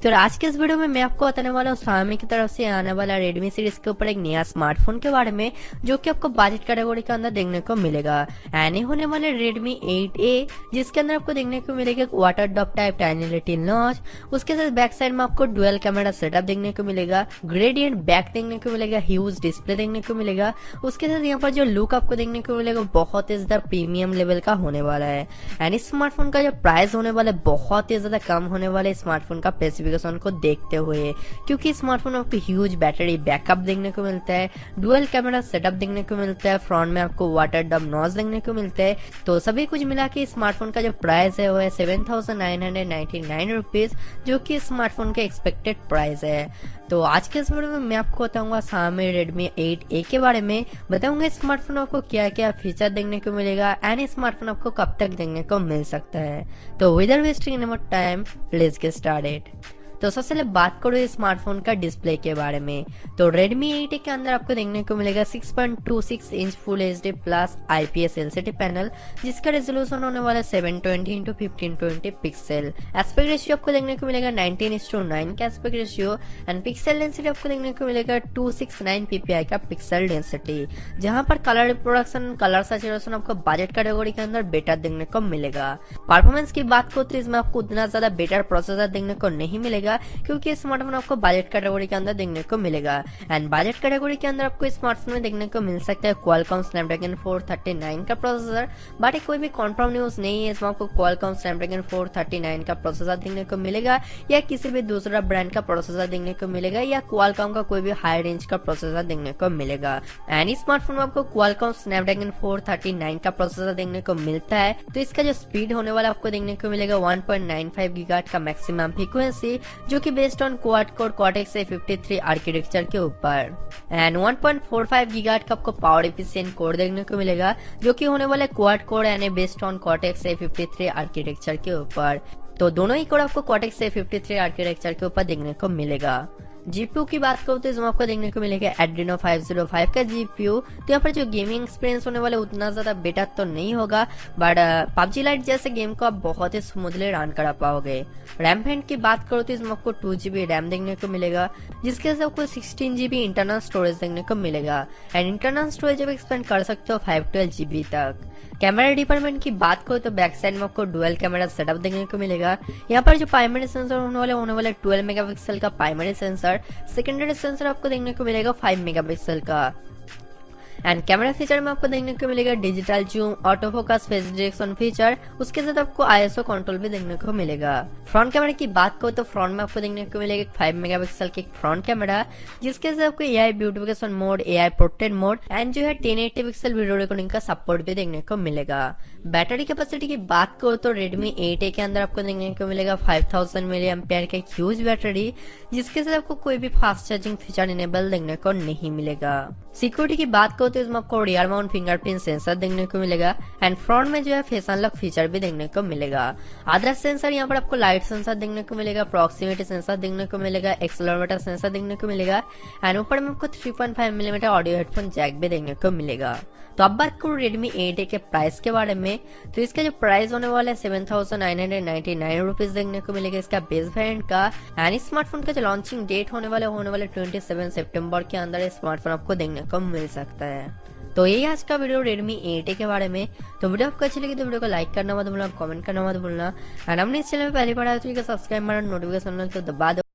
तो आज के इस वीडियो में मैं आपको बताने वाला हूँ Xiaomi की तरफ से आने वाला Redmi सीरीज के ऊपर एक नया स्मार्टफोन के बारे में, जो कि आपको बजट कैटेगरी के अंदर देखने को मिलेगा। एंड होने वाले Redmi 8A, जिसके अंदर आपको देखने को मिलेगा water drop type tiny little notch. उसके साथ बैक साइड में आपको डुअल कैमरा सेटअप देखने को मिलेगा, ग्रेडियंट बैक देखने को मिलेगा, ह्यूज डिस्प्ले देखने को मिलेगा। उसके साथ यहाँ पर जो लुक आपको देखने को मिलेगा बहुत ही ज्यादा प्रीमियम लेवल का होने वाला है। एंड इस स्मार्टफोन का जो प्राइस होने वाला है बहुत ही ज्यादा कम होने वाला है स्मार्टफोन का स्पेसिफिकेशन को देखते हुए, क्योंकि स्मार्टफोन में आपको ह्यूज बैटरी बैकअप देखने को मिलता है, डुअल कैमरा सेटअप देखने को मिलता है, फ्रंट में आपको वाटर डब नॉच देखने को मिलता है। तो सभी कुछ मिला के स्मार्टफोन का जो प्राइस है वो है 7,999 रुपीज, जो कि स्मार्टफोन का एक्सपेक्टेड प्राइस है। तो आज के इस वीडियो में मैं आपको बताऊंगा Xiaomi Redmi 8A के बारे में, बताऊंगा स्मार्टफोन आपको क्या क्या फीचर देखने को मिलेगा एंड स्मार्टफोन आपको कब तक देखने को मिल सकता है। तो without wasting any more time, let's get started. तो सबसे पहले बात करो इस स्मार्टफोन का डिस्प्ले के बारे में। तो Redmi 8A के अंदर आपको देखने को मिलेगा 6.26 inch full HD plus IPS LCD panel, जिसका रेजोल्यूशन होने वाला है 720x1520 पिक्सल। एस्पेक्ट रेशियो आपको देखने को मिलेगा 19:9 का aspect ratio and pixel density आपको देखने को मिलेगा 269 ppi का पिक्सल डेंसिटी, जहां पर कलर रिप्रोडक्शन, कलर सैचुरेशन आपको बजट कैटेगरी के अंदर बेटर देखने को मिलेगा। परफॉर्मेंस की बात करो तो इसमें आपको उतना ज्यादा बेटर प्रोसेसर देखने को नहीं मिलेगा, क्योंकि स्मार्टफोन आपको बजट कैटेगरी के अंदर देखने को मिलेगा। एंड बजट कैटेगरी के अंदर आपको स्मार्टफोन में देखने को मिल सकता है Qualcomm Snapdragon 439 का प्रोसेसर, बट ये कोई भी कंफर्म न्यूज नहीं है इसमें आपको Qualcomm Snapdragon 439 का प्रोसेसर देखने को मिलेगा या किसी भी दूसरा ब्रांड का प्रोसेसर देखने को मिलेगा या Qualcomm का कोई भी हाई रेंज का प्रोसेसर देखने को मिलेगा। एंड इस स्मार्टफोन में आपको Qualcomm Snapdragon 439 का प्रोसेसर देखने को मिलता है, तो इसका जो स्पीड होने वाला आपको देखने को मिलेगा 1.95 गीगाहर्ट्ज का मैक्सिमम फ्रीक्वेंसी, जो कि based on quad core Cortex A53 architecture के ऊपर। एंड 1.45 गीगाहर्ट्ज का आपको पावर एफिशिएंट कोर देखने को मिलेगा, जो कि होने वाला है क्वाड कोर यानी based on Cortex A53 architecture के ऊपर। तो दोनों ही कोर आपको Cortex A53 आर्किटेक्चर के ऊपर देखने को मिलेगा। जीपीयू की बात करो तो इसमें आपको देखने को मिलेगा Adreno 505 का जीपीयू। तो यहाँ पर जो गेमिंग एक्सपीरियंस होने वाला उतना ज्यादा बेटर तो नहीं होगा, बट PUBG लाइट जैसे गेम को आप बहुत ही स्मूथली रन करा पाओगे। रैम वेरिएंट की बात करो तो इसमें आपको 2GB रैम देखने को मिलेगा, जिसके साथ आपको 16GB इंटरनल स्टोरेज देखने को मिलेगा एंड इंटरनल स्टोरेज आप एक्सपेंड कर सकते हो 512GB तक। कैमरा डिपार्टमेंट की बात करो तो बैक साइड में आपको डुअल कैमरा सेटअप देखने को मिलेगा। यहाँ पर जो प्राइमरी सेंसर होने वाले 12 मेगापिक्सल का प्राइमरी सेंसर, सेकेंडरी सेंसर आपको देखने को मिलेगा 5 मेगापिक्सल का। एंड कैमरा फीचर में आपको देखने को मिलेगा digital zoom, auto focus, face detection feature, उसके साथ आपको ISO कंट्रोल भी देखने को मिलेगा। फ्रंट कैमरा की बात करो तो फ्रंट में आपको देखने को मिलेगा 5 मेगापिक्सल की फ्रंट कैमरा, जिसके साथ आपको AI beautification mode, AI portrait mode and जो है 1080 पिक्सल वीडियो रिकॉर्डिंग का सपोर्ट भी देखने को मिलेगा। बैटरी कैपेसिटी की बात करो तो Redmi 8A के अंदर आपको देखने को मिलेगा 5000 mAh का ह्यूज बैटरी, जिसके साथ आपको कोई भी फास्ट चार्जिंग फीचर इनेबल देखने को नहीं मिलेगा। सिक्योरिटी की बात करो तो इसमें आपको रियर माउंट फिंगरप्रिंट सेंसर देखने को मिलेगा एंड फ्रंट में जो है फेस अनलॉक फीचर भी देखने को मिलेगा। अदर सेंसर यहाँ पर आपको लाइट सेंसर देखने को मिलेगा, प्रॉक्सिमिटी सेंसर देखने को मिलेगा, एक्सेलरोमीटर सेंसर देखने को मिलेगा एंड ऊपर में आपको 3.5 मिलीमीटर ऑडियो हेडफोन जैक भी देखने को मिलेगा। तो अब बात करूँ Redmi 8A के प्राइस के बारे में, तो इसका जो प्राइस होने वाला है 7,999 रुपीज देखने को मिलेगा इसका बेस वेरिएंट का। एंड स्मार्टफोन का जो लॉन्चिंग डेट होने वाले 27 सितंबर के अंदर स्मार्टफोन आपको देखने को मिल सकता है। तो यही आज का वीडियो Redmi 8A के बारे में। तो वीडियो आपको अच्छी लगी तो वीडियो को लाइक करना मत भूलना, कमेंट करना मत भूलना एंड हमने इस चैनल में पहली बार आया तो सब्सक्राइब मारना, नोटिफिकेशन तो दबा दो।